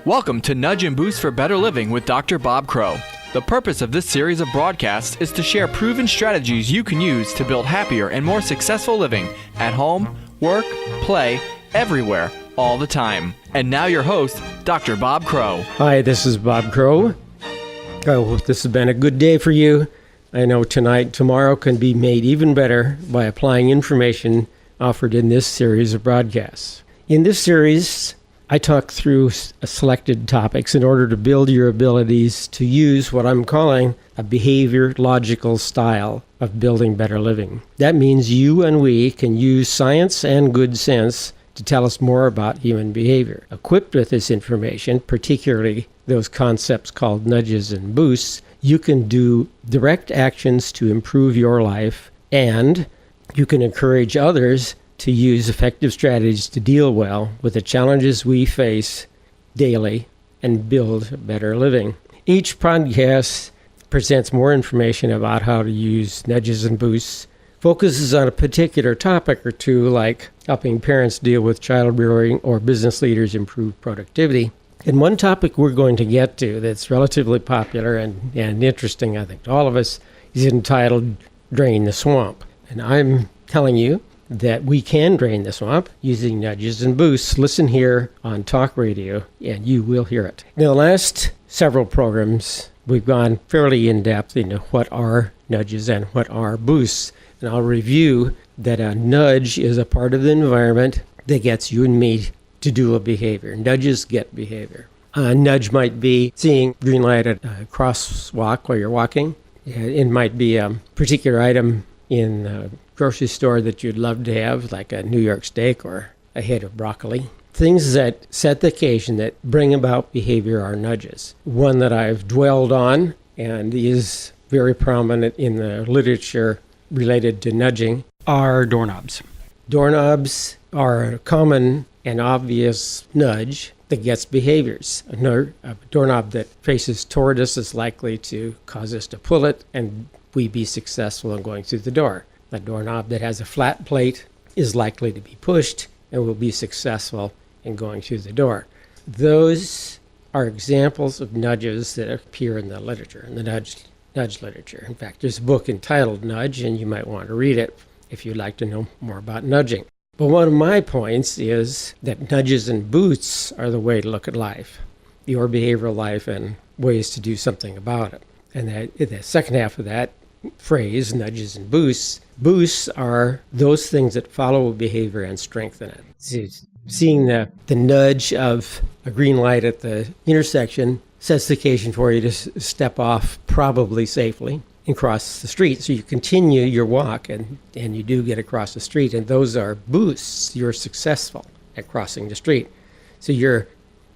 Welcome to Nudge and Boost for Better Living with Dr. Bob Crow. The purpose of this series of broadcasts is to share proven strategies you can use to build happier and more successful living at home, work, play, everywhere, all the time. And now your host, Dr. Bob Crow. Hi, this is Bob Crow. I hope this has been a good day for you. I know tomorrow can be made even better by applying information offered in this series of broadcasts. In this series, I talk through selected topics in order to build your abilities to use what I'm calling a behavior logical style of building better living. That means you and we can use science and good sense to tell us more about human behavior. Equipped with this information, particularly those concepts called nudges and boosts, you can do direct actions to improve your life, and you can encourage others to use effective strategies to deal well with the challenges we face daily and build better living. Each podcast presents more information about how to use nudges and boosts, focuses on a particular topic or two, like helping parents deal with child rearing or business leaders improve productivity. And one topic we're going to get to that's relatively popular and interesting, I think, to all of us, is entitled Drain the Swamp. And I'm telling you that we can drain the swamp using nudges and boosts. Listen here on talk radio, and you will hear it. In the last several programs, we've gone fairly in-depth into what are nudges and what are boosts. And I'll review that a nudge is a part of the environment that gets you and me to do a behavior. Nudges get behavior. A nudge might be seeing green light at a crosswalk while you're walking. It might be a particular item in a grocery store that you'd love to have, like a New York steak or a head of broccoli. Things that set the occasion that bring about behavior are nudges. One that I've dwelled on and is very prominent in the literature related to nudging are doorknobs. Doorknobs are a common and obvious nudge that gets behaviors. A doorknob that faces toward us is likely to cause us to pull it and we be successful in going through the door. A doorknob that has a flat plate is likely to be pushed and will be successful in going through the door. Those are examples of nudges that appear in the literature, in the nudge literature. In fact, there's a book entitled Nudge, and you might want to read it if you'd like to know more about nudging. But one of my points is that nudges and boosts are the way to look at life, your behavioral life, and ways to do something about it. And the second half of that phrase, nudges and boosts are those things that follow a behavior and strengthen it. So seeing the nudge of a green light at the intersection sets the occasion for you to step off probably safely and cross the street. So you continue your walk and you do get across the street, and those are boosts. You're successful at crossing the street. So your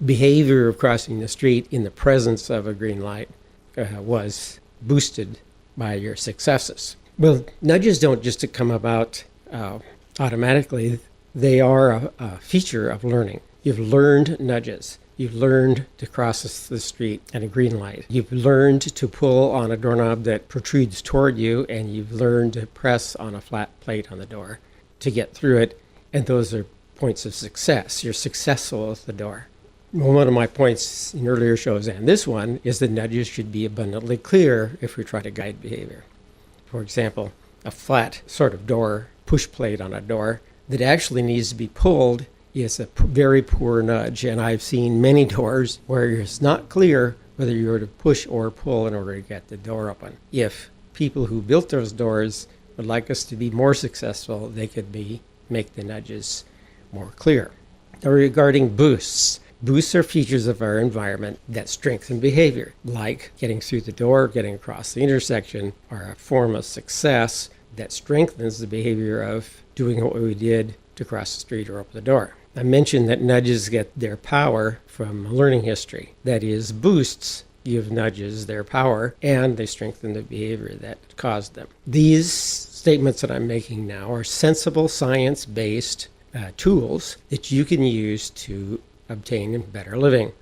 behavior of crossing the street in the presence of a green light was boosted by your successes. Well, nudges don't just come about automatically. They are a feature of learning. You've learned nudges. You've learned to cross the street at a green light. You've learned to pull on a doorknob that protrudes toward you, and you've learned to press on a flat plate on the door to get through it. And those are points of success. You're successful with the door. Well, one of my points in earlier shows, and this one, is that nudges should be abundantly clear if we try to guide behavior. For example, a flat sort of door, push plate on a door that actually needs to be pulled is a very poor nudge. And I've seen many doors where it's not clear whether you're to push or pull in order to get the door open. If people who built those doors would like us to be more successful, they could make the nudges more clear. Now, regarding boosts, boosts are features of our environment that strengthen behavior, like getting through the door, getting across the intersection, are a form of success that strengthens the behavior of doing what we did to cross the street or open the door. I mentioned that nudges get their power from learning history. That is, boosts give nudges their power, and they strengthen the behavior that caused them. These statements that I'm making now are sensible, science-based tools that you can use to obtain better living.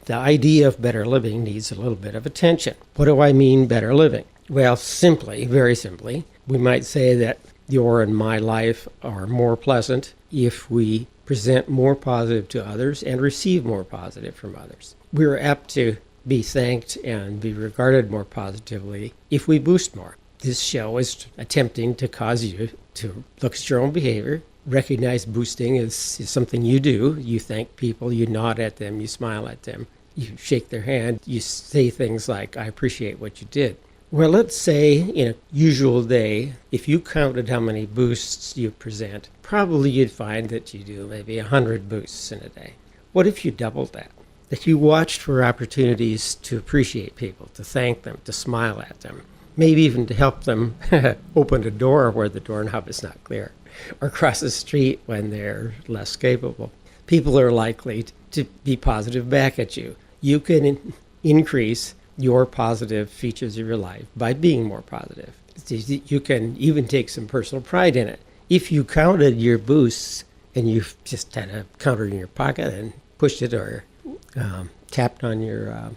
The idea of better living needs a little bit of attention. What do I mean better living? Well, simply, very simply, we might say that your and my life are more pleasant if we present more positive to others and receive more positive from others. We're apt to be thanked and be regarded more positively if we boost more. This show is attempting to cause you to look at your own behavior, recognize boosting is something you do. You thank people, you nod at them, you smile at them, you shake their hand, you say things like, I appreciate what you did. Well, let's say in a usual day, if you counted how many boosts you present, probably you'd find that you do maybe 100 boosts in a day. What if you doubled that? That you watched for opportunities to appreciate people, to thank them, to smile at them, maybe even to help them open a door where the doorknob is not clear, or cross the street when they're less capable. People are likely to be positive back at you. You can increase your positive features of your life by being more positive. You can even take some personal pride in it. If you counted your boosts and you just had a counter in your pocket and pushed it or tapped on your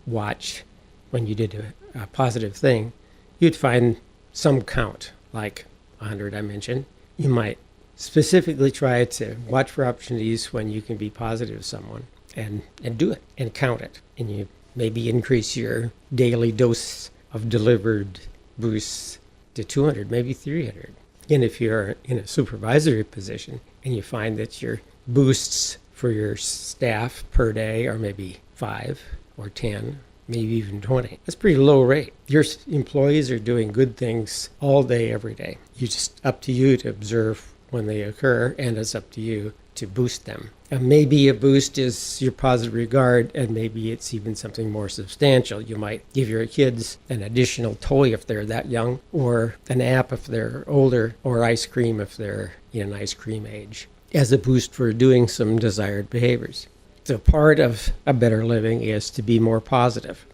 watch when you did a positive thing, you'd find some count, like 100 I mentioned. You might specifically try to watch for opportunities when you can be positive to someone and do it and count it. And you maybe increase your daily dose of delivered boosts to 200, maybe 300. And if you're in a supervisory position and you find that your boosts for your staff per day are maybe 5 or 10, maybe even 20, that's a pretty low rate. Your employees are doing good things all day, every day. It's just up to you to observe when they occur, and it's up to you to boost them. And maybe a boost is your positive regard, and maybe it's even something more substantial. You might give your kids an additional toy if they're that young, or an app if they're older, or ice cream if they're in ice cream age, as a boost for doing some desired behaviors. So part of a better living is to be more positive.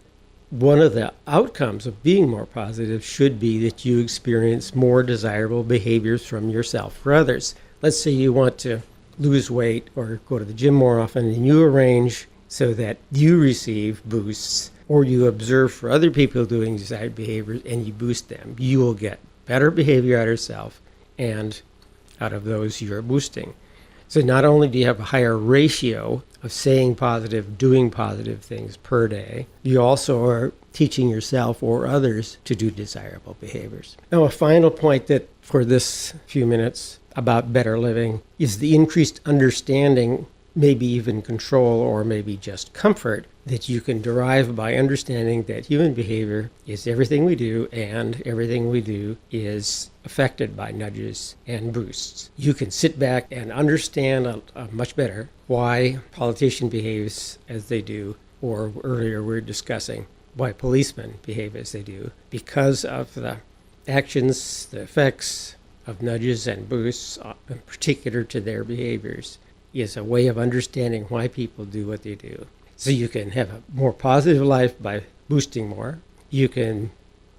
One of the outcomes of being more positive should be that you experience more desirable behaviors from yourself for others. Let's say you want to lose weight or go to the gym more often, and you arrange so that you receive boosts, or you observe for other people doing desired behaviors and you boost them. You will get better behavior out of yourself and out of those you're boosting. So not only do you have a higher ratio of saying positive, doing positive things per day, you also are teaching yourself or others to do desirable behaviors. Now, a final point that for this few minutes about better living is the increased understanding, maybe even control, or maybe just comfort that you can derive by understanding that human behavior is everything we do, and everything we do is affected by nudges and boosts. You can sit back and understand much better why a politician behaves as they do, or earlier we were discussing why policemen behave as they do, because of the actions, the effects of nudges and boosts, in particular to their behaviors, is a way of understanding why people do what they do. So you can have a more positive life by boosting more. You can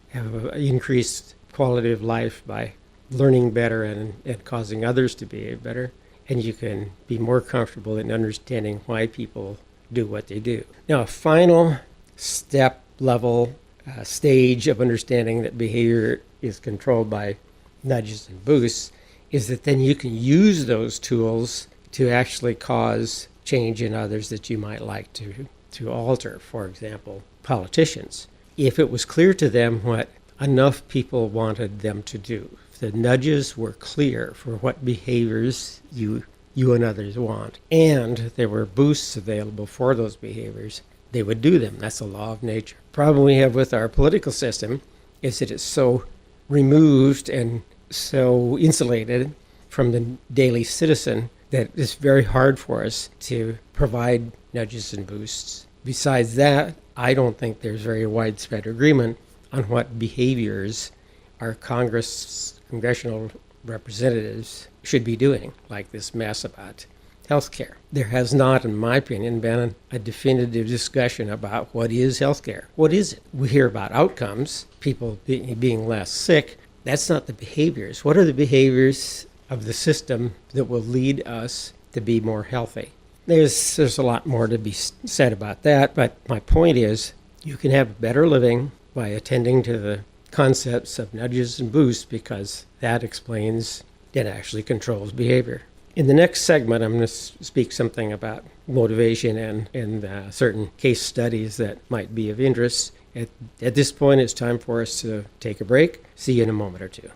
have an increased quality of life by learning better and causing others to behave better. And you can be more comfortable in understanding why people do what they do. Now, a final step level stage of understanding that behavior is controlled by nudges and boosts is that then you can use those tools to actually cause change in others that you might like to alter. For example, politicians. If it was clear to them what enough people wanted them to do, if the nudges were clear for what behaviors you and others want, and there were boosts available for those behaviors, they would do them. That's the law of nature. The problem we have with our political system is that it's so removed and so insulated from the daily citizen that it's very hard for us to provide nudges and boosts. Besides that, I don't think there's very widespread agreement on what behaviors our congressional representatives should be doing, like this mess about healthcare. There has not, in my opinion, been a definitive discussion about what is healthcare. What is it? We hear about outcomes, people being less sick. That's not the behaviors. What are the behaviors of the system that will lead us to be more healthy? There's a lot more to be said about that, but my point is you can have better living by attending to the concepts of nudges and boosts, because that explains and actually controls behavior. In the next segment, I'm going to speak something about motivation and certain case studies that might be of interest. At this point, it's time for us to take a break. See you in a moment or two.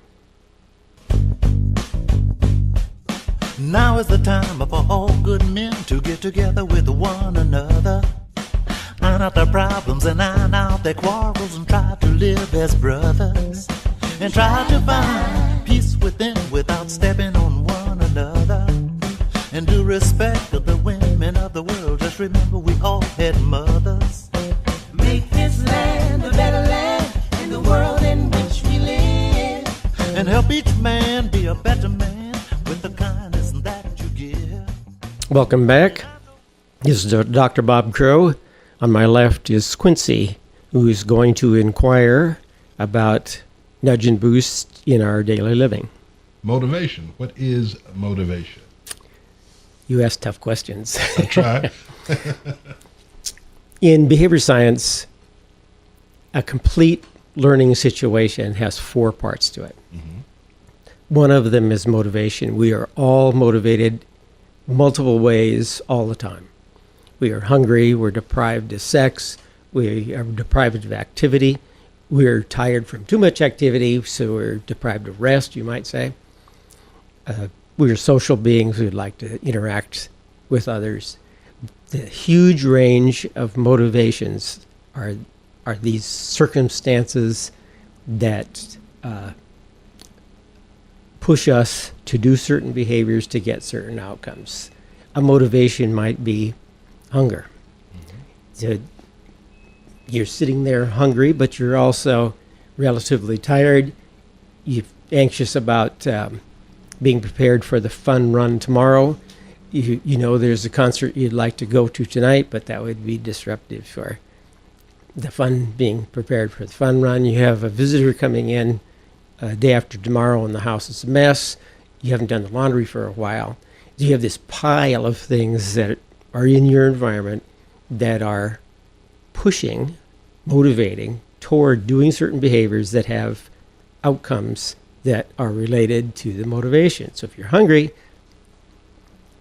Now is the time for all good men to get together with one another, iron out their problems and iron out their quarrels, and try to live as brothers, and try to find peace within without stepping on one another. And do respect of the women of the world. Just remember we all had mothers. Make this land a better land in the world in which we live. And help each man be a better man with the kindness that you give. Welcome back. This is Dr. Bob Crow. On my left is Quincy, who is going to inquire about nudge and boost in our daily living. Motivation. What is motivation? You ask tough questions. I try. In behavior science, a complete learning situation has 4 parts to it. Mm-hmm. One of them is motivation. We are all motivated multiple ways all the time. We are hungry, we're deprived of sex, we are deprived of activity, we're tired from too much activity, so we're deprived of rest, you might say. We are social beings who'd like to interact with others. The huge range of motivations are these circumstances that push us to do certain behaviors to get certain outcomes. A motivation might be hunger. Mm-hmm. So you're sitting there hungry, but you're also relatively tired. You're anxious about being prepared for the fun run tomorrow. You know there's a concert you'd like to go to tonight, but that would be disruptive for the fun, being prepared for the fun run. You have a visitor coming in day after tomorrow and the house is a mess. You haven't done the laundry for a while. You have this pile of things that are in your environment that are pushing, motivating toward doing certain behaviors that have outcomes that are related to the motivation. So if you're hungry,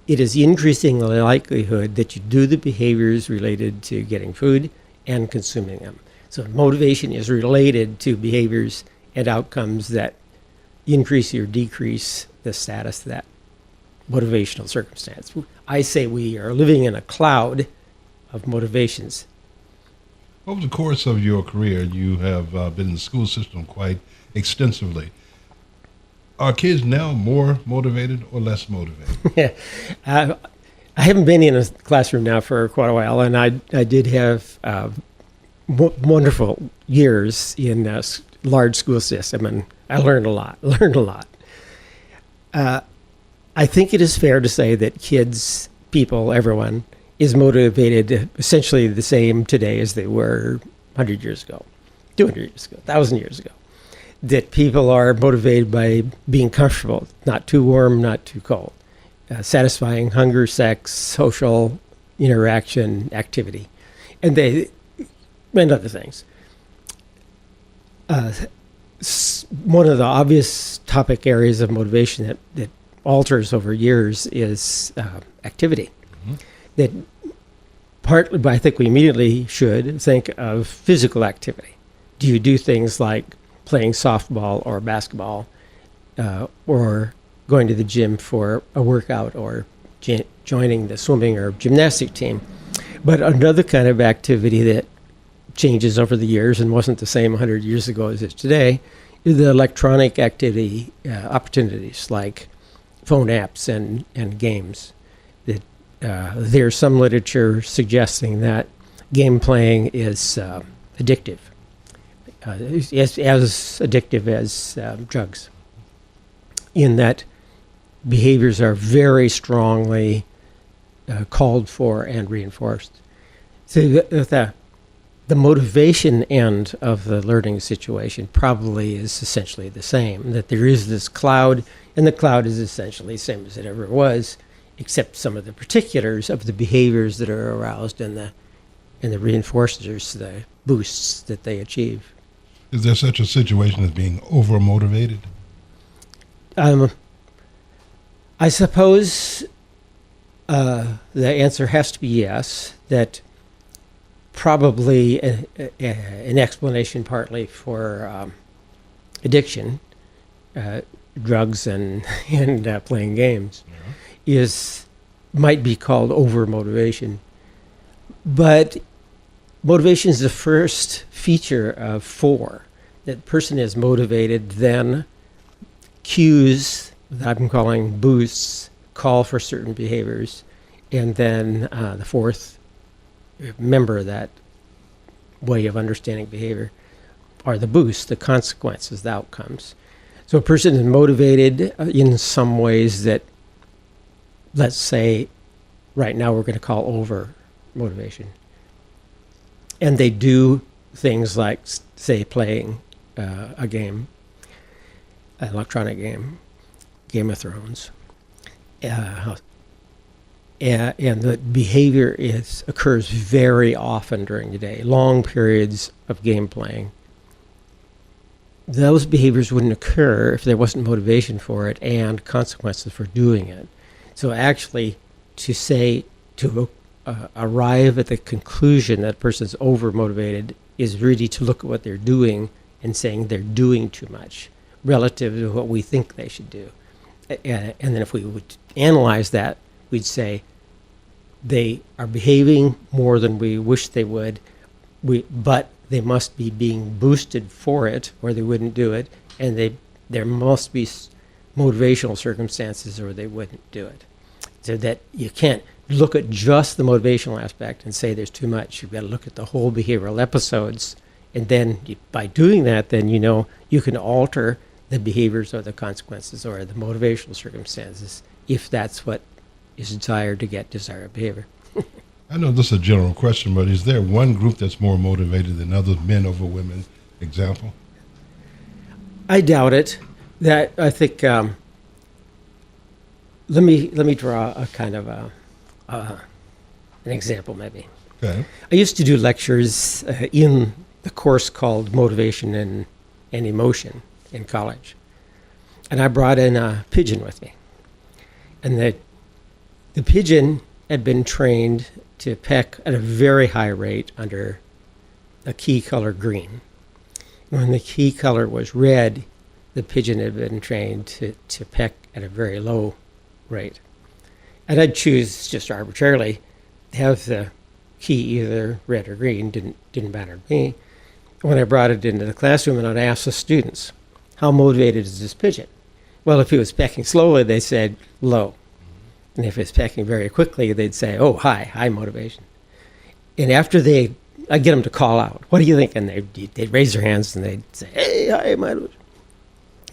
it is increasing the likelihood that you do the behaviors related to getting food and consuming them. So motivation is related to behaviors and outcomes that increase or decrease the status of that motivational circumstance. I say we are living in a cloud of motivations. Over the course of your career, you have been in the school system quite extensively. Are kids now more motivated or less motivated? I haven't been in a classroom now for quite a while, and I did have wonderful years in a large school system, and I learned a lot. I think it is fair to say that kids, people, everyone, is motivated essentially the same today as they were 100 years ago, 200 years ago, 1,000 years ago. That people are motivated by being comfortable, not too warm, not too cold, satisfying hunger, sex, social interaction, activity, and other things. One of the obvious topic areas of motivation that alters over years is activity. Mm-hmm. That partly, but I think we immediately should think of physical activity. Do you do things like playing softball or basketball, or going to the gym for a workout, or joining the swimming or gymnastic team? But another kind of activity that changes over the years and wasn't the same 100 years ago as it is today is the electronic activity opportunities like phone apps and games. That there's some literature suggesting that game playing is addictive. As addictive as drugs, in that behaviors are very strongly called for and reinforced. So the motivation end of the learning situation probably is essentially the same, that there is this cloud, and the cloud is essentially the same as it ever was, except some of the particulars of the behaviors that are aroused and the reinforcers, the boosts that they achieve. Is there such a situation as being over-motivated? I suppose the answer has to be yes, that probably an explanation partly for addiction, drugs and playing games, might be called over motivation. But motivation is the first feature of 4. That person is motivated, then cues that I'm calling boosts call for certain behaviors, and then the 4th member of that way of understanding behavior are the boosts, the consequences, the outcomes. So a person is motivated in some ways that, let's say, right now we're going to call over motivation. And they do things like, say, playing a game, an electronic game, Game of Thrones. And the behavior occurs very often during the day, long periods of game playing. Those behaviors wouldn't occur if there wasn't motivation for it and consequences for doing it. So actually, to arrive at the conclusion that a person's over-motivated is really to look at what they're doing and saying they're doing too much relative to what we think they should do. And then if we would analyze that, we'd say they are behaving more than we wish they would, but they must be being boosted for it or they wouldn't do it, and there must be motivational circumstances or they wouldn't do it. So that you can't look at just the motivational aspect and say there's too much. You've got to look at the whole behavioral episodes, and then by doing that, then you can alter the behaviors or the consequences or the motivational circumstances if that's what is desired to get desired behavior. I know this is a general question, but is there one group that's more motivated than others, men over women, example? I doubt it. That I think. Let me draw a kind of an example, maybe. Okay. I used to do lectures in the course called Motivation and Emotion in college, and I brought in a pigeon with me, and the pigeon had been trained to peck at a very high rate under a key color green. When the key color was red, the pigeon had been trained to peck at a very low rate. And I'd choose just arbitrarily to have the key either red or green, didn't matter to me. When I brought it into the classroom and I'd ask the students, how motivated is this pigeon? Well, if he was pecking slowly, they said low. And if it's pecking very quickly, they'd say, oh, high motivation. And after I'd get them to call out, what do you think? And they'd raise their hands and they'd say, hey, high motivation.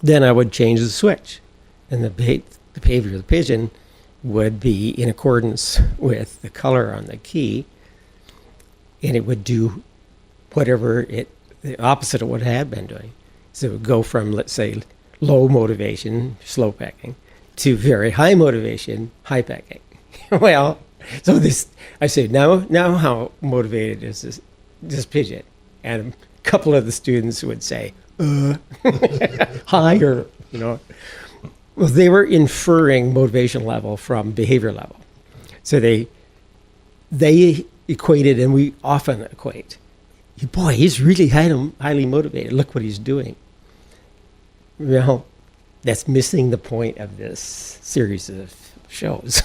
Then I would change the switch. And the behavior of the pigeon would be in accordance with the color on the key. And it would do whatever the opposite of what it had been doing. So it would go from, let's say, low motivation, slow pecking, to very high motivation, high pecking. Well, so I say, now how motivated is this pigeon? And a couple of the students would say, higher, Well, they were inferring motivation level from behavior level. So they equated, and we often equate, boy, he's really highly motivated. Look what he's doing. Well, that's missing the point of this series of shows.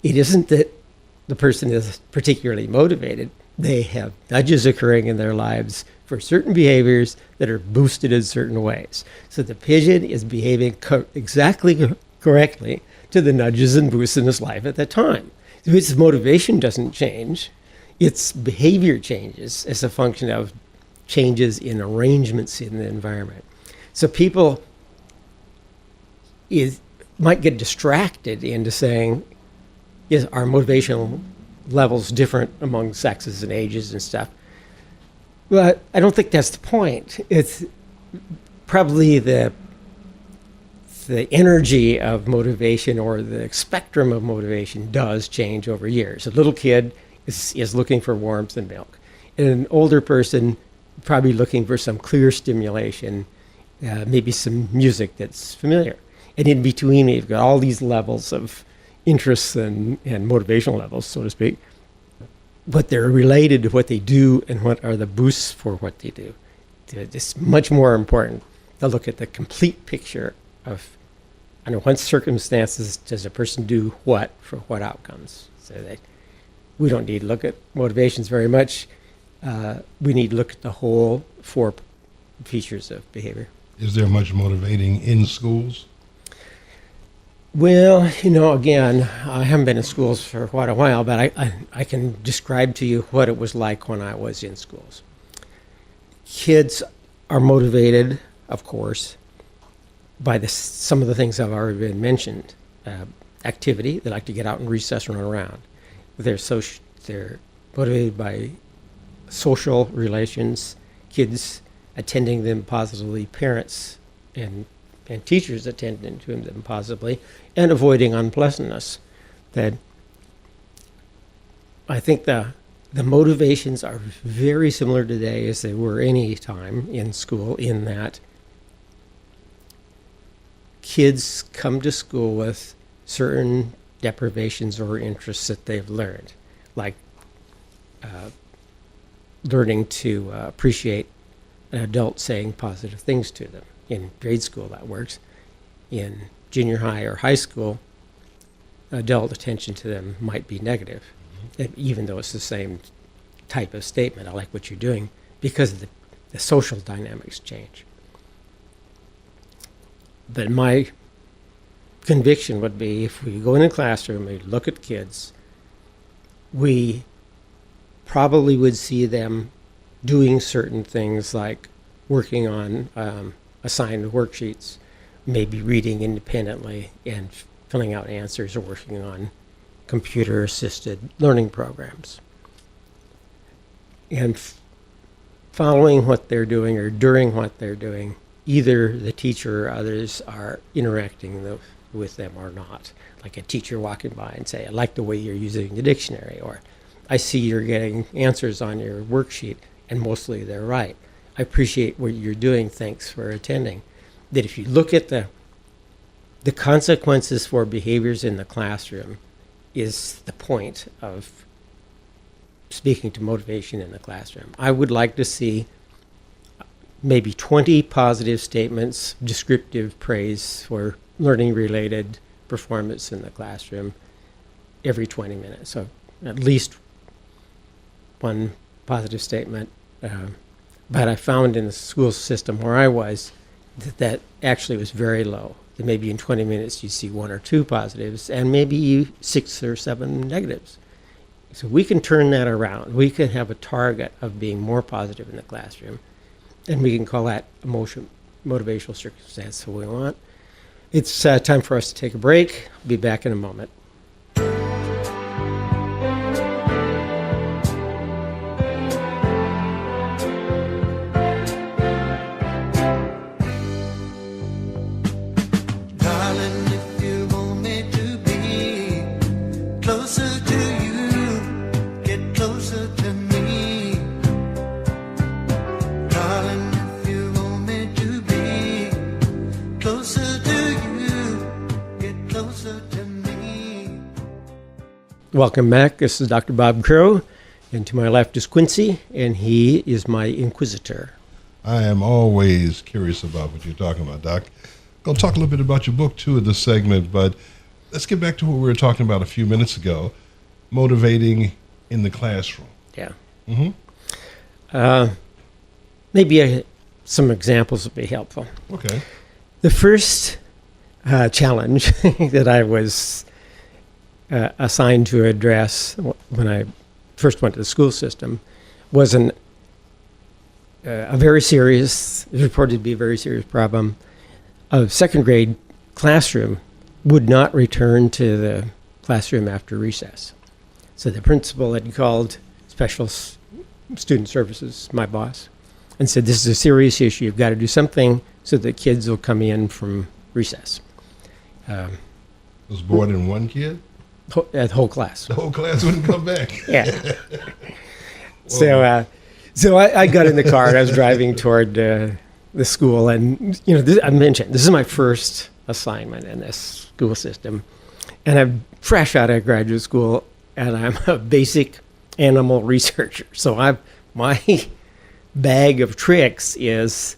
It isn't that the person is particularly motivated. They have nudges occurring in their lives for certain behaviors that are boosted in certain ways. So the pigeon is behaving exactly correctly to the nudges and boosts in his life at that time. So its motivation doesn't change. Its behavior changes as a function of changes in arrangements in the environment. So people might get distracted into saying, yes, our motivational levels different among sexes and ages and stuff. But I don't think that's the point. It's probably the energy of motivation or the spectrum of motivation does change over years. A little kid is looking for warmth and milk. And an older person probably looking for some clear stimulation, maybe some music that's familiar. And in between, you've got all these levels of interests and motivational levels, so to speak. But they're related to what they do and what are the boosts for what they do. It's much more important to look at the complete picture of under what circumstances does a person do what for what outcomes. So that we don't need to look at motivations very much. We need to look at the whole 4 features of behavior. Is there much motivating in schools? Well, again, I haven't been in schools for quite a while, but I can describe to you what it was like when I was in schools. Kids are motivated, of course, by some of the things I've already been mentioned. Activity, they like to get out and recess and run around. They're motivated by social relations, kids attending them positively, parents and teachers attending to them positively, and avoiding unpleasantness. That I think the motivations are very similar today as they were any time in school, in that kids come to school with certain deprivations or interests that they've learned, like learning to appreciate an adult saying positive things to them. In grade school, that works. In junior high or high school, adult attention to them might be negative, even though it's the same type of statement, I like what you're doing, because the social dynamics change. But my conviction would be, if we go in a classroom, we look at kids, we probably would see them doing certain things like working on assigned worksheets, maybe reading independently and filling out answers, or working on computer-assisted learning programs. And following what they're doing or during what they're doing, either the teacher or others are interacting with them or not. Like a teacher walking by and say, I like the way you're using the dictionary, or I see you're getting answers on your worksheet and mostly they're right. I appreciate what you're doing, thanks for attending. That if you look at the consequences for behaviors in the classroom is the point of speaking to motivation in the classroom. I would like to see maybe 20 positive statements, descriptive praise for learning-related performance in the classroom every 20 minutes. So at least one positive statement. But I found in the school system where I was that actually was very low. That maybe in 20 minutes you see 1 or 2 positives and maybe 6 or 7 negatives. So we can turn that around. We can have a target of being more positive in the classroom, and we can call that motivational circumstance that we want. It's time for us to take a break. I'll be back in a moment. Welcome back. This is Dr. Bob Crow, and to my left is Quincy, and he is my inquisitor. I am always curious about what you're talking about, Doc. I'm going to talk a little bit about your book, too, in this segment, but let's get back to what we were talking about a few minutes ago, motivating in the classroom. Yeah. Mm-hmm. Maybe some examples would be helpful. Okay. The first challenge that I was assigned to address when I first went to the school system was a very serious, reported to be a very serious problem. A second grade classroom would not return to the classroom after recess. So the principal had called special student services, my boss, and said, this is a serious issue. You've got to do something so that kids will come in from recess. Was more than one kid? The whole class. The whole class wouldn't come back. Yeah. So I got in the car and I was driving toward the school, and I mentioned this is my first assignment in this school system. And I'm fresh out of graduate school, and I'm a basic animal researcher. So my bag of tricks is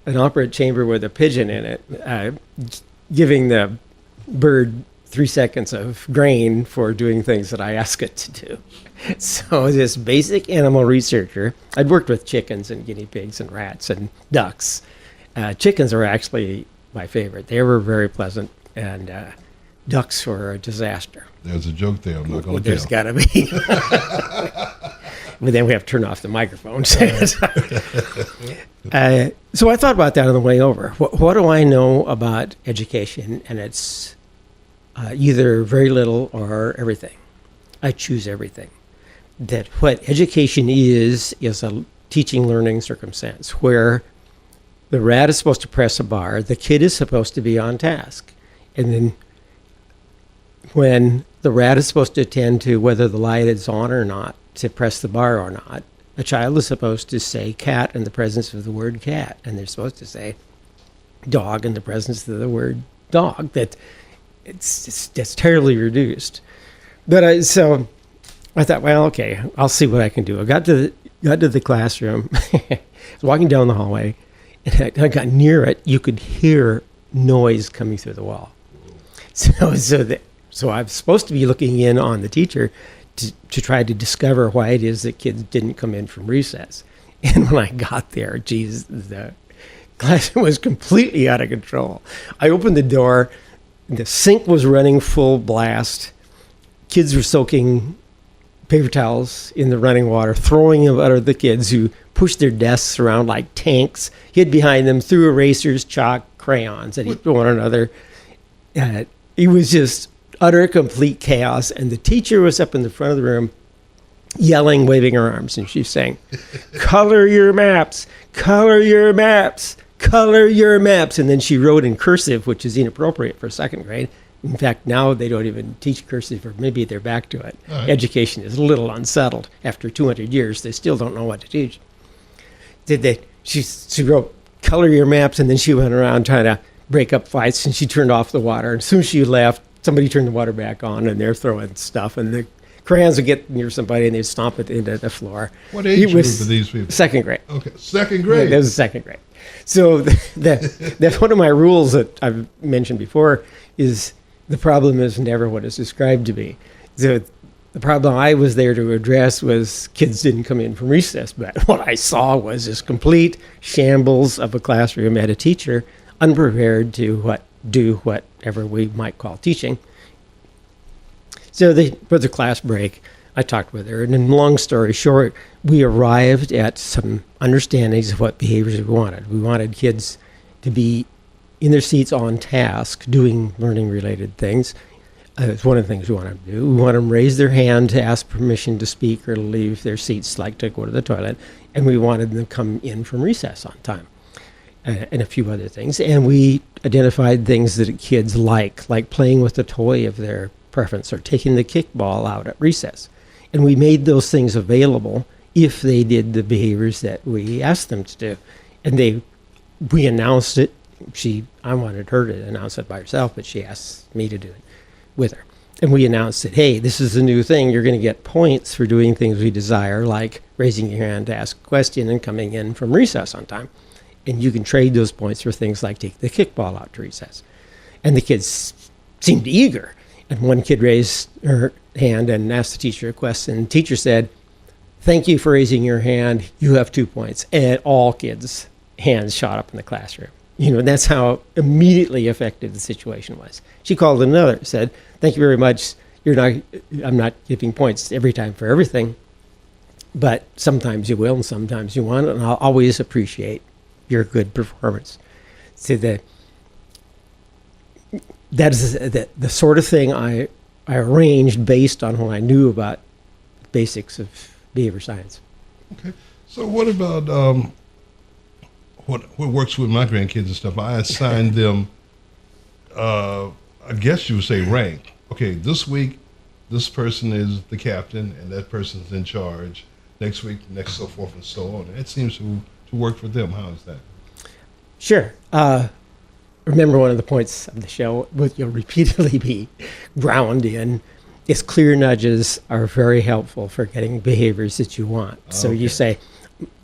an operant chamber with a pigeon in it, giving the bird 3 seconds of grain for doing things that I ask it to do. So this basic animal researcher, I'd worked with chickens and guinea pigs and rats and ducks. Chickens are actually my favorite. They were very pleasant, and ducks were a disaster. There's a joke there. I'm not going to There's tell. got to be. But then we have to turn off the microphones. So I thought about that on the way over. What do I know about education? And it's either very little or everything. I choose everything. That what education is a teaching learning circumstance where the rat is supposed to press a bar, the kid is supposed to be on task. And then when the rat is supposed to attend to whether the light is on or not, to press the bar or not, a child is supposed to say cat in the presence of the word cat, and they're supposed to say dog in the presence of the word dog. That it's terribly reduced. But so I thought, well, okay, I'll see what I can do. I got to the classroom, I was walking down the hallway, and I got near it. You could hear noise coming through the wall. So I'm supposed to be looking in on the teacher to try to discover why it is that kids didn't come in from recess. And when I got there, geez, the class was completely out of control. I opened the door, the sink was running full blast. Kids were soaking paper towels in the running water, throwing them at the kids who pushed their desks around like tanks, hid behind them, threw erasers, chalk, crayons at one another. It was just utter, complete chaos. And the teacher was up in the front of the room yelling, waving her arms. And she's saying, color your maps, color your maps, color your maps. And then she wrote in cursive, which is inappropriate for second grade. In fact, now they don't even teach cursive, or maybe they're back to it. Right. Education is a little unsettled. After 200 years, they still don't know what to teach. She wrote, color your maps, and then she went around trying to break up fights, and she turned off the water. And as soon as she left, somebody turned the water back on, and they're throwing stuff, and the crayons would get near somebody, and they'd stomp it into the floor. What age group are these people? Second grade. Okay, second grade. Yeah, that was second grade. So that's one of my rules that I've mentioned before is the problem is never what it's described to be. So the problem I was there to address was kids didn't come in from recess, but what I saw was this complete shambles of a classroom and a teacher unprepared to do whatever we might call teaching. So for the class break, I talked with her, and in long story short, we arrived at some understandings of what behaviors we wanted. We wanted kids to be in their seats on task, doing learning-related things. It's one of the things we want to do. We want them to raise their hand to ask permission to speak or to leave their seats, like to go to the toilet. And we wanted them to come in from recess on time, and a few other things. And we identified things that kids like playing with the toy of their preference or taking the kickball out at recess. And we made those things available if they did the behaviors that we asked them to do. And we announced it. I wanted her to announce it by herself, but she asked me to do it with her. And we announced that, hey, this is a new thing. You're going to get points for doing things we desire, like raising your hand to ask a question and coming in from recess on time. And you can trade those points for things like take the kickball out to recess. And the kids seemed eager. And one kid raised her hand and asked the teacher a question. And the teacher said, thank you for raising your hand. You have 2 points. And all kids' hands shot up in the classroom. That's how immediately effective the situation was. She called another, said, thank you very much. I'm not giving points every time for everything, but sometimes you will and sometimes you won't, and I'll always appreciate your good performance. So that is the sort of thing I arranged based on what I knew about the basics of behavior science. Okay. So what about what works with my grandkids and stuff? I assign them, I guess you would say rank. Okay, this week, this person is the captain, and that person's in charge. Next week, next, so forth and so on. It seems to work for them. How is that? Sure. remember one of the points of the show, what you'll repeatedly be ground in, is clear nudges are very helpful for getting behaviors that you want. So Okay. you say,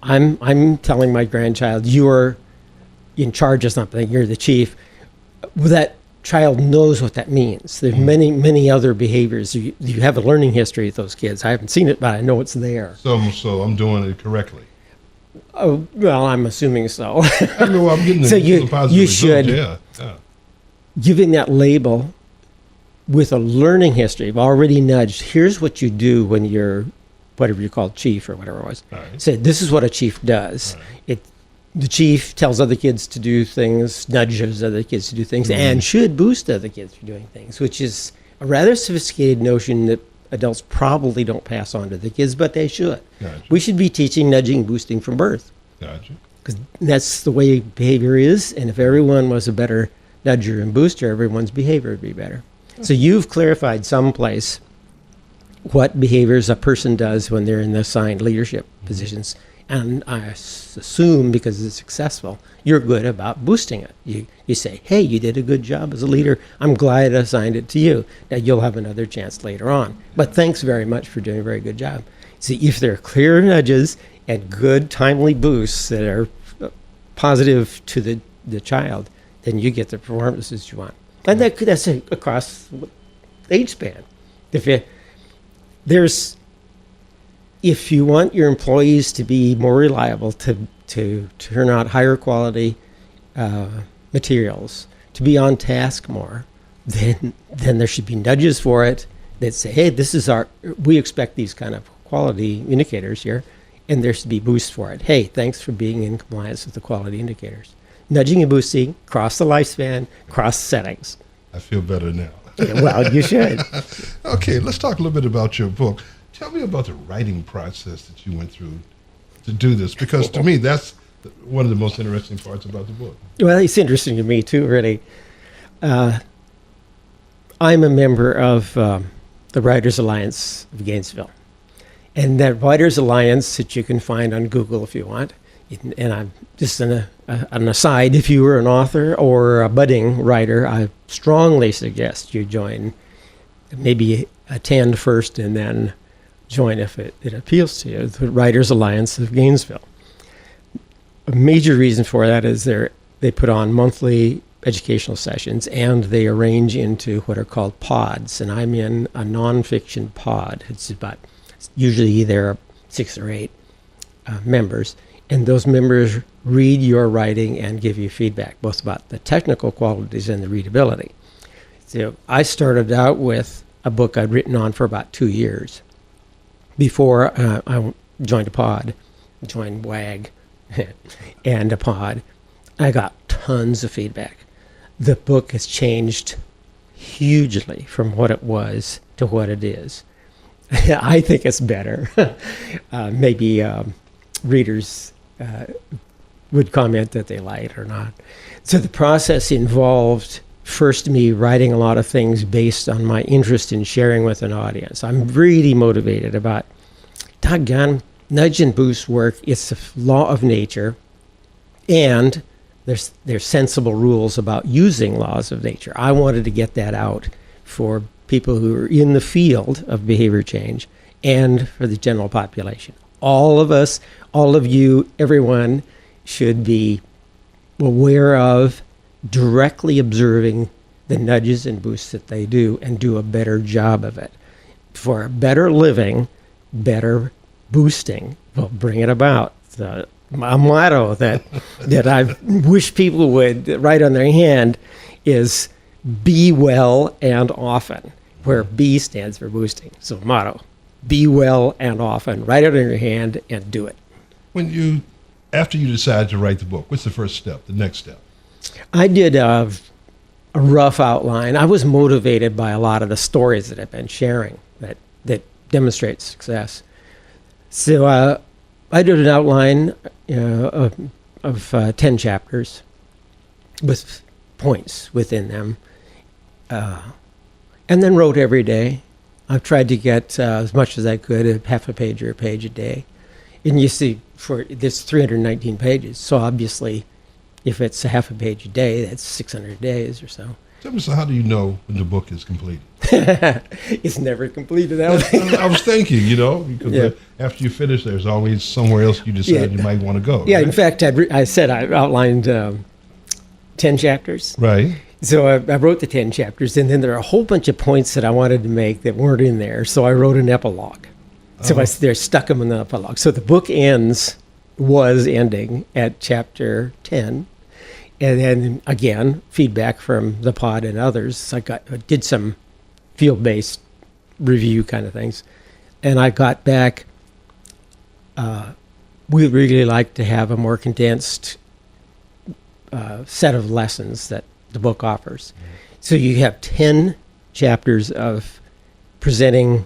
I'm telling my grandchild, you're in charge of something, you're the chief. That child knows what that means. There's many other behaviors. You have a learning history with those kids. I haven't seen it, but I know it's there. So I'm doing it correctly. Oh, well, I'm assuming so. I know I'm getting So you positive results. should- Yeah. Giving that label with a learning history, you've already nudged, here's what you do when you're, whatever you call chief or whatever it was. Right. Say, this is what a chief does. The chief tells other kids to do things, nudges other kids to do things, and should boost other kids for doing things, which is a rather sophisticated notion that adults probably don't pass on to the kids, but they should. Gotcha. We should be teaching nudging, boosting from birth, Gotcha. because that's the way behavior is. And if everyone was a better nudger and booster, everyone's behavior would be better. So you've clarified someplace what behaviors a person does when they're in the assigned leadership positions. And I assume because it's successful, you're good about boosting it. You say, hey, you did a good job as a leader. I'm glad I assigned it to you. Now you'll have another chance later on. But thanks very much for doing a very good job. See, if there are clear nudges and good timely boosts that are positive to the child, then you get the performances you want. And that's across age span. If you want your employees to be more reliable, to turn out higher quality materials, to be on task more, then there should be nudges for it that say, hey, we expect these kind of quality indicators here, and there should be boosts for it. Hey, thanks for being in compliance with the quality indicators. Nudging and boosting, cross the lifespan, cross settings. I feel better now. Yeah, well, you should. Okay, let's talk a little bit about your book. Tell me about the writing process that you went through to do this, because to me, that's one of the most interesting parts about the book. Well, it's interesting to me, too, really. I'm a member of the Writers Alliance of Gainesville. And that Writers Alliance that you can find on Google if you want, and I'm just an aside, if you were an author or a budding writer, I strongly suggest you join, maybe attend first and then join if it appeals to you, the Writers Alliance of Gainesville. A major reason for that is they put on monthly educational sessions and they arrange into what are called pods. And I'm in a nonfiction pod. It's about, usually there are 6 or 8 members. And those members read your writing and give you feedback, both about the technical qualities and the readability. So I started out with a book I'd written on for about 2 years before I joined a pod, joined WAG and a pod. I got tons of feedback. The book has changed hugely from what it was to what it is. I think it's better. Maybe readers would comment that they like it or not. So the process involved first me writing a lot of things based on my interest in sharing with an audience. I'm really motivated about, doggone, nudge and boost work. It's a law of nature, and there's sensible rules about using laws of nature. I wanted to get that out for people who are in the field of behavior change and for the general population. All of us, all of you, everyone should be aware of directly observing the nudges and boosts that they do and do a better job of it. For better living, better boosting will bring it about. A motto that I wish people would write on their hand is be well and often, where B stands for boosting. So motto, be well and often. Write it on your hand and do it. After you decide to write the book, what's the first step, the next step? I did a rough outline. I was motivated by a lot of the stories that I've been sharing that demonstrate success. So I did an outline of 10 chapters with points within them, and then wrote every day. I've tried to get as much as I could, half a page or a page a day. And you see, there's 319 pages, so obviously If it's a half a page a day, that's 600 days or so. Tell me, so how do you know when the book is completed? It's never completed. I don't think. I was thinking, because Yeah. after you finish, there's always somewhere else you decide you might want to go. Yeah, right? in fact, I said I outlined 10 chapters. Right. So I wrote the 10 chapters, and then there are a whole bunch of points that I wanted to make that weren't in there. So I wrote an epilogue. So I stuck them in the epilogue. So the book was ending at chapter 10. And then again, feedback from the pod and others. I did some field-based review kind of things. And I got back, we'd really like to have a more condensed set of lessons that the book offers. So you have 10 chapters of presenting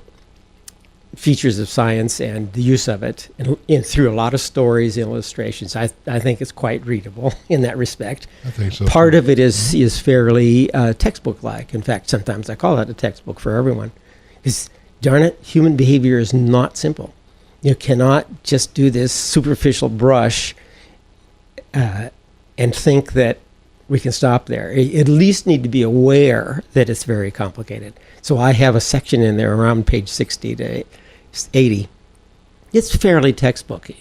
features of science and the use of it, and through a lot of stories and illustrations. I think it's quite readable in that respect. I think so. Part of it is fairly textbook-like. In fact, sometimes I call it a textbook for everyone. Because, darn it, human behavior is not simple. You cannot just do this superficial brush and think that we can stop there. You at least need to be aware that it's very complicated. So I have a section in there around page 60 to 80. It's fairly textbooky.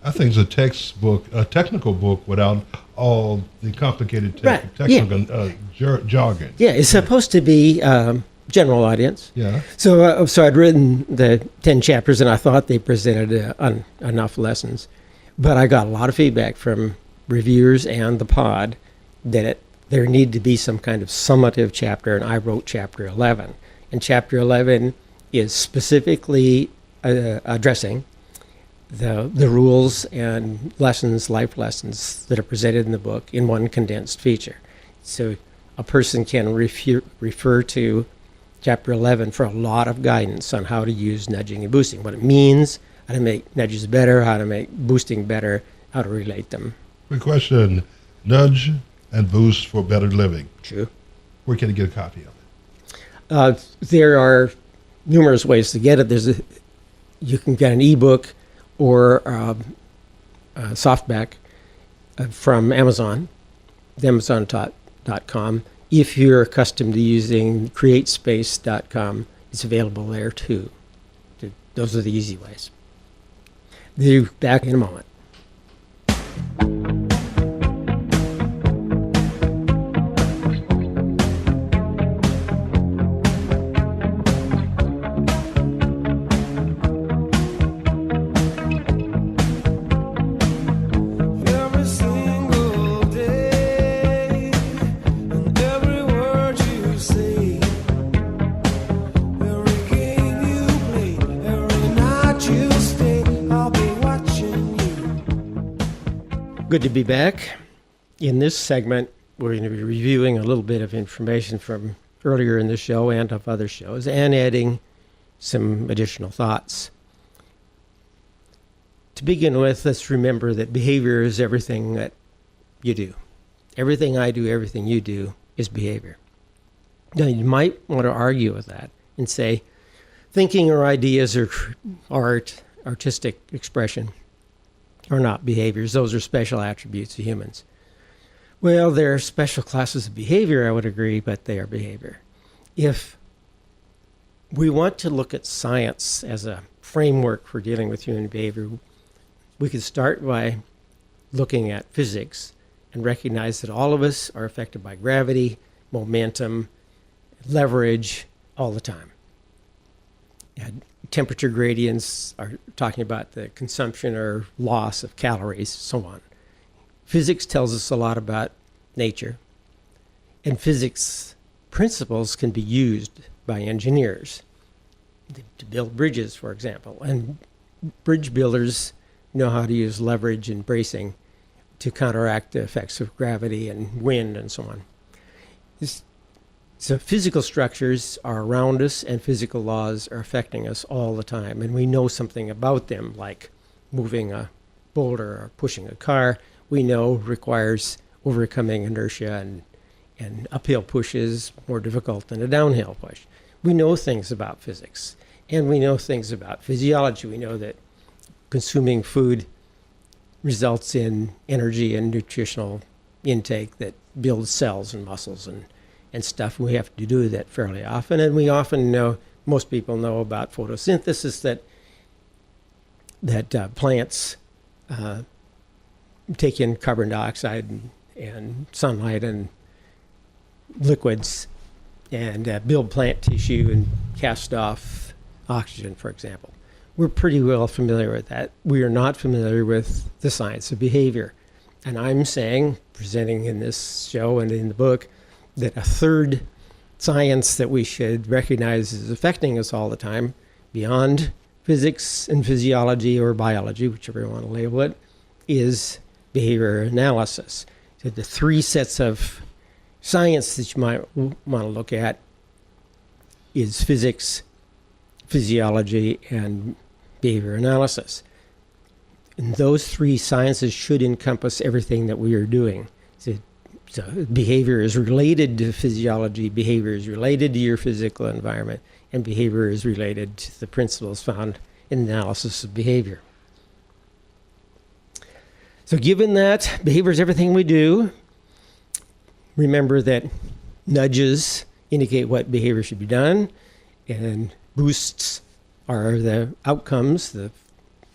I think it's a textbook, a technical book without all the complicated Right, technical jargon. Yeah, it's supposed to be general audience. Yeah. So I'd written the 10 chapters, and I thought they presented enough lessons. But I got a lot of feedback from reviewers and the pod that there needed to be some kind of summative chapter, and I wrote chapter 11. And chapter 11 is specifically addressing the rules and lessons, life lessons that are presented in the book in one condensed feature. So a person can refer to chapter 11 for a lot of guidance on how to use nudging and boosting, what it means, how to make nudges better, how to make boosting better, how to relate them. Quick question. Nudge and Boost for Better Living. True. Where can I get a copy of it? There are numerous ways to get it. You can get an ebook or a softback from Amazon, Amazon.com. If you're accustomed to using CreateSpace.com, it's available there too. Those are the easy ways. Be back in a moment. Every single day, and every word you say, every game you play, every night you stay, I'll be watching you. Good to be back. In this segment, we're going to be reviewing a little bit of information from earlier in the show and of other shows, and adding some additional thoughts. To begin with, let's remember that behavior is everything that you do. Everything I do, everything you do is behavior. Now, you might want to argue with that and say, thinking or ideas or art, artistic expression, are not behaviors. Those are special attributes of humans. Well, there are special classes of behavior, I would agree, but they are behavior. If we want to look at science as a framework for dealing with human behavior, we could start by looking at physics and recognize that all of us are affected by gravity, momentum, leverage all the time. And temperature gradients are talking about the consumption or loss of calories, so on. Physics tells us a lot about nature, and physics principles can be used by engineers to build bridges, for example. And bridge builders know how to use leverage and bracing to counteract the effects of gravity and wind and so on. So physical structures are around us, and physical laws are affecting us all the time. And we know something about them, like moving a boulder or pushing a car, we know requires overcoming inertia, and uphill push is more difficult than a downhill push. We know things about physics, and we know things about physiology. We know that consuming food results in energy and nutritional intake that builds cells and muscles and stuff. We have to do that fairly often. And we often know, most people know about photosynthesis, that plants take in carbon dioxide and sunlight and liquids and build plant tissue and cast off oxygen, for example. We're pretty well familiar with that. We are not familiar with the science of behavior. And I'm saying, presenting in this show and in the book, that a third science that we should recognize is affecting us all the time, beyond physics and physiology or biology, whichever you want to label it, is behavior analysis. So the three sets of science that you might want to look at is physics, physiology, and behavior analysis. And those three sciences should encompass everything that we are doing. So behavior is related to physiology, behavior is related to your physical environment, and behavior is related to the principles found in the analysis of behavior. So given that behavior is everything we do, remember that nudges indicate what behavior should be done, and boosts are the outcomes, the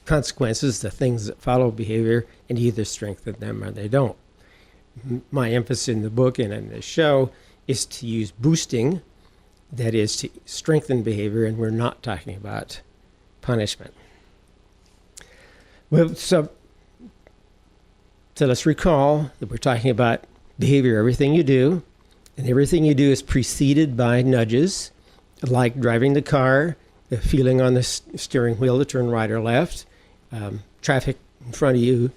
consequences, the things that follow behavior, and either strengthen them or they don't. My emphasis in the book and in this show is to use boosting, that is to strengthen behavior, and we're not talking about punishment. Well, so let's recall that we're talking about behavior, everything you do, and everything you do is preceded by nudges, like driving the car, the feeling on the steering wheel to turn right or left, traffic in front of you,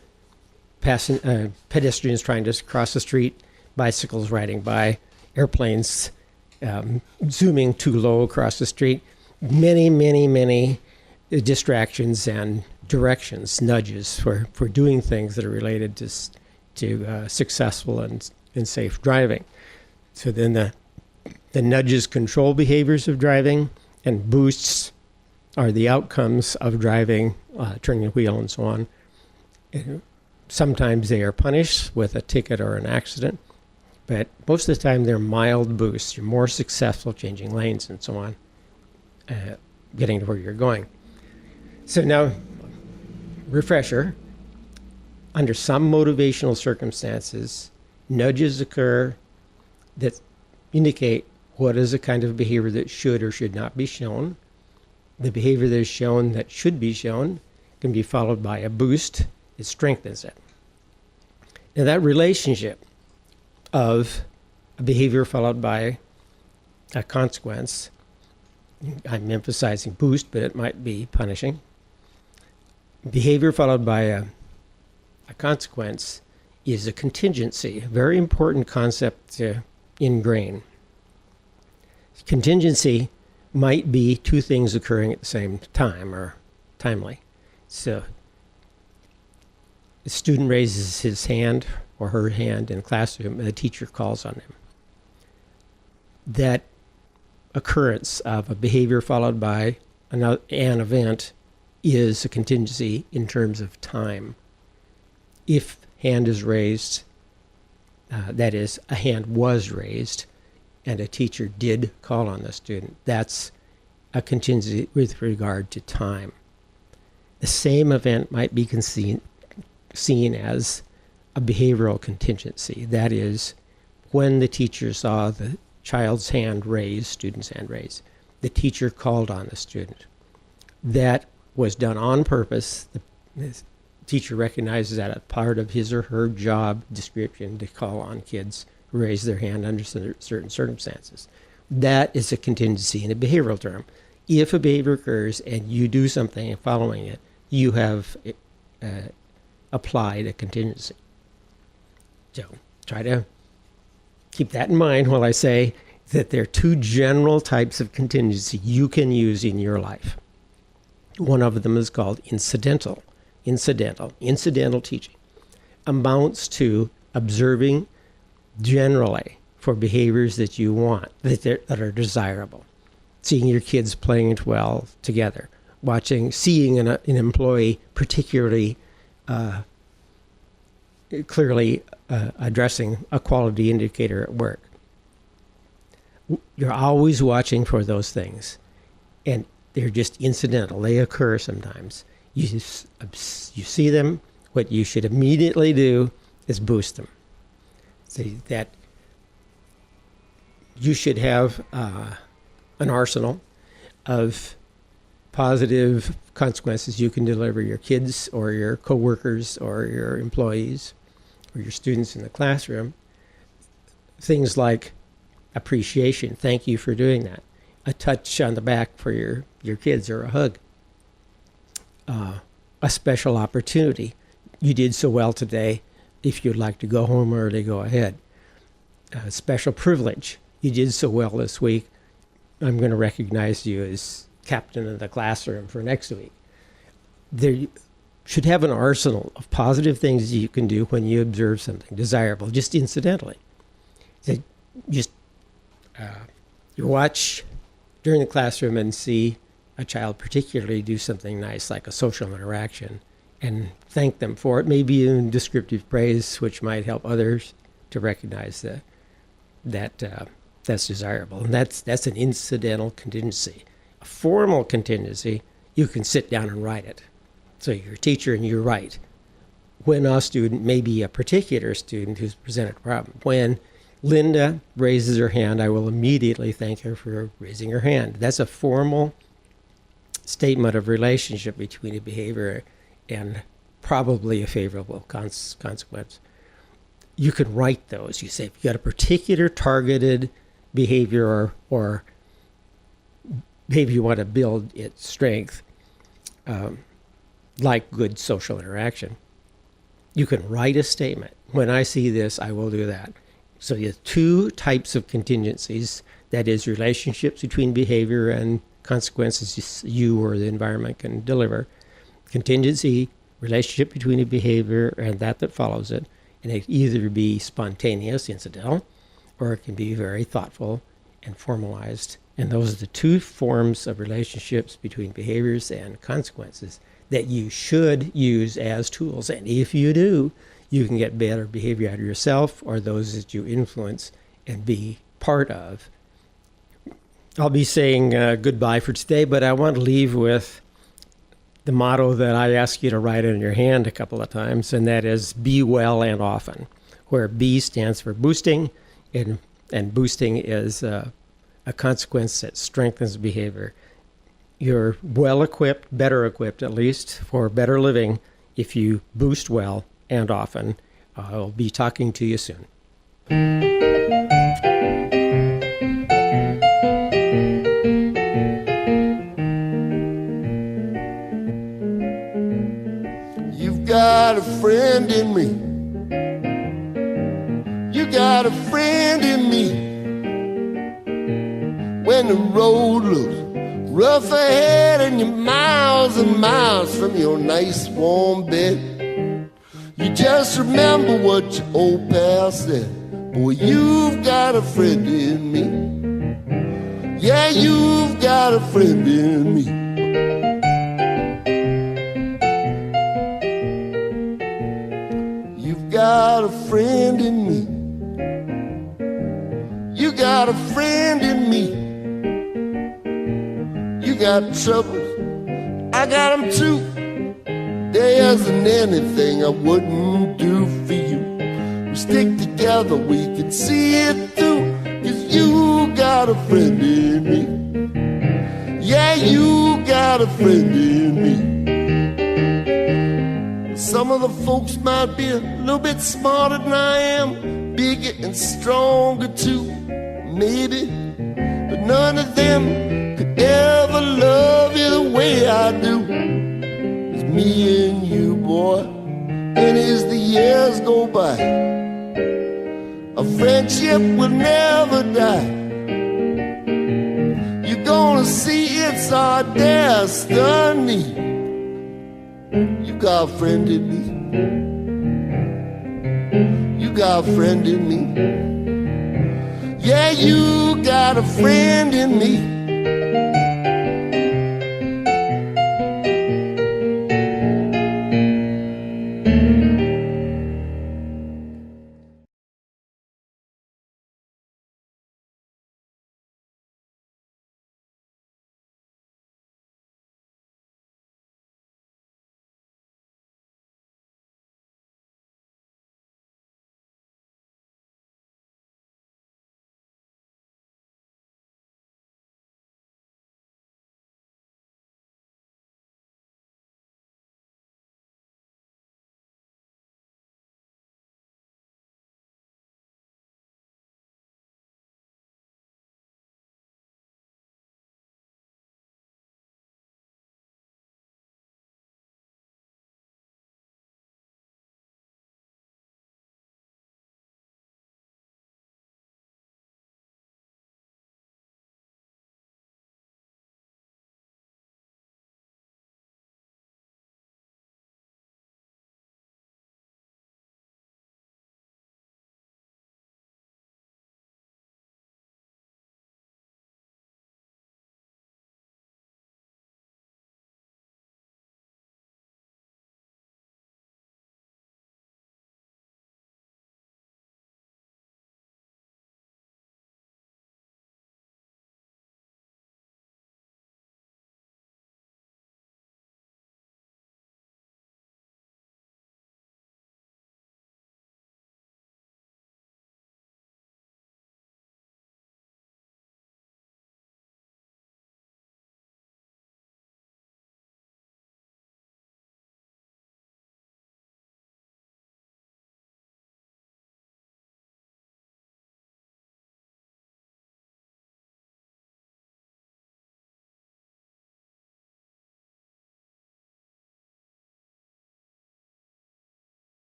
pedestrians trying to cross the street, bicycles riding by, airplanes zooming too low across the street, many distractions and directions, nudges for doing things that are related to successful and safe driving. So then the nudges control behaviors of driving, and boosts are the outcomes of driving, turning the wheel and so on. And sometimes they are punished with a ticket or an accident, but most of the time they're mild boosts. You're more successful changing lanes and so on, getting to where you're going. So now, refresher, under some motivational circumstances, nudges occur that indicate what is a kind of behavior that should or should not be shown. The behavior that is shown that should be shown can be followed by a boost. It strengthens it. Now that relationship of a behavior followed by a consequence, I'm emphasizing boost, but it might be punishing. Behavior followed by a consequence is a contingency, a very important concept to ingrain. Contingency might be two things occurring at the same time or timely. So the student raises his hand or her hand in classroom and the teacher calls on him. That occurrence of a behavior followed by an event is a contingency in terms of time. If hand is raised, that is, a hand was raised, and a teacher did call on the student, that's a contingency with regard to time. The same event might be seen as a behavioral contingency. That is, when the teacher saw the child's hand raised, student's hand raised, the teacher called on the student. That was done on purpose. The teacher recognizes that as part of his or her job description to call on kids who raise their hand under certain circumstances. That is a contingency in a behavioral term. If a behavior occurs and you do something following it, you have applied a contingency. So try to keep that in mind while I say that there are two general types of contingency you can use in your life. One of them is called incidental. Incidental teaching amounts to observing generally for behaviors that you want, that are desirable. Seeing your kids playing well together, seeing an employee particularly clearly addressing a quality indicator at work. You're always watching for those things, and they're just incidental. They occur sometimes. You see them. What you should immediately do is boost them. See that you should have an arsenal of positive consequences you can deliver your kids or your coworkers or your employees or your students in the classroom. Things like appreciation. Thank you for doing that. A touch on the back for your kids or a hug. A special opportunity. You did so well today. If you'd like to go home early, go ahead. A special privilege. You did so well this week. I'm going to recognize you as captain of the classroom for next week. There should have an arsenal of positive things you can do when you observe something desirable, just incidentally. You watch during the classroom and see a child particularly do something nice, like a social interaction, and thank them for it, maybe in descriptive praise, which might help others to recognize that's desirable. And that's an incidental contingency. A formal contingency, you can sit down and write it. So you're a teacher and you write. When a student, maybe a particular student who's presented a problem, when Linda raises her hand, I will immediately thank her for raising her hand. That's a formal statement of relationship between a behavior and probably a favorable consequence. You can write those. You say, if you got a particular targeted behavior or behavior you want to build its strength, like good social interaction, you can write a statement. When I see this, I will do that. So you have two types of contingencies, that is relationships between behavior and consequences you or the environment can deliver. Contingency, relationship between a behavior and that follows it. And it can either be spontaneous, incidental, or it can be very thoughtful and formalized. And those are the two forms of relationships between behaviors and consequences that you should use as tools. And if you do, you can get better behavior out of yourself or those that you influence and be part of. I'll be saying goodbye for today, but I want to leave with the motto that I ask you to write on your hand a couple of times, and that is be well and often, where B stands for boosting, and boosting is a consequence that strengthens behavior. You're well-equipped, better equipped at least, for better living if you boost well and often. I'll be talking to you soon. You've got a friend in me. You got a friend in me. When the road looks rough ahead and you're miles and miles from your nice warm bed, you just remember what your old pal said. Boy, you've got a friend in me. Yeah, you've got a friend in me. You've got a friend in me. You got a friend in me. You got troubles, I got them too. There isn't anything I wouldn't do for you. We stick together, we can see it through. 'Cause you got a friend in me. Yeah, you got a friend in me. Some of the folks might be a little bit smarter than I am, bigger and stronger too, maybe. But none of them could ever love you the way I do. It's me and you, boy, and as the years go by, a friendship will never die. You're gonna see it's our destiny. You got a friend in me. You got a friend in me. Yeah, you got a friend in me.